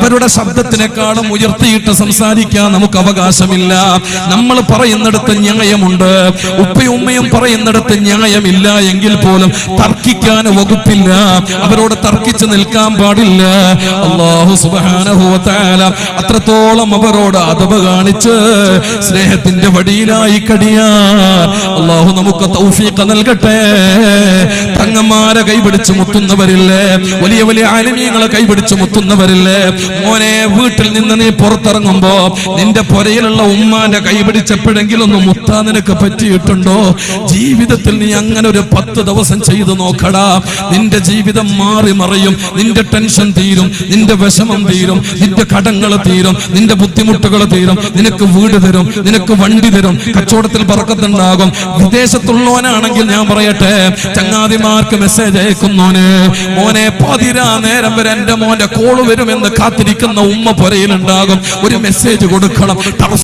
അവരുടെ ശബ്ദത്തിനേക്കാളും ഉയർത്തിയിട്ട് സംസാരിക്കാൻ നമുക്ക് അവകാശമില്ല. നമ്മൾ പറയുന്നിടത്ത് ന്യായമുണ്ട്, ഉപ്പയും ഉമ്മയും പറയുന്നിടത്ത് ന്യായമില്ല എങ്കിൽ പോലും തർക്കിക്കാൻ വകുപ്പില്ല. അവരോട് തർക്കിച്ച് നിൽക്കാൻ പാടില്ല. അല്ലാഹു സുബ്ഹാനഹു വ തആല അത്രത്തോളം അവരോട് അദബ് കാണിച്ച് സ്നേഹത്തിന്റെ വടിയിലായി കടിയാൻ അല്ലാഹു നമുക്ക് തൗഫീഖ് നൽകട്ടെ. തങ്ങന്മാരെ കൈപിടിച്ച് മുത്തുന്നവരില്ലേ, വലിയ വലിയ ആലിമീങ്ങളെ കൈപിടിച്ച് മുത്തുന്നവരില്ലേ, മോനെ വീട്ടിൽ നിന്ന് നീ പുറത്തിറങ്ങുമ്പോ നിന്റെ പുരയിലുള്ള ഉമ്മാന്റെ കൈപിടിച്ചപ്പോഴെങ്കിലും ഒന്ന് മുത്താൻ നിനക്ക് പറ്റിയിട്ടുണ്ടോ? ജീവിതത്തിൽ നീ അങ്ങനെ ഒരു 10 ദിവസം ചെയ്തു നോക്കടാ. നിന്റെ ജീവിതം മാറി മറിയും. നിന്റെ ടെൻഷൻ തീരും, നിന്റെ വിഷമം തീരും, നിന്റെ കടങ്ങൾ തീരും, നിന്റെ ബുദ്ധിമുട്ടുകൾ തീരും. നിനക്ക് വീട് തരും, നിനക്ക് വണ്ടി തരും, കച്ചവടത്തിൽ ബർക്കത്തുണ്ടാകും. വിദേശത്തുള്ളവനാണെങ്കിൽ ഞാൻ പറയട്ടെ, ചങ്ങാതിമാർക്ക് മെസ്സേജ് അയക്കുന്നോന്, മോനെ പതിരാ നേരം വരെ എന്റെ മോന്റെ കോള് വരുമെന്ന് കാത്തിരിക്കുന്ന ഉമ്മ പുരയിലുണ്ടാകും. ഒരു മെസ്സേജ് കൊടുക്കണം.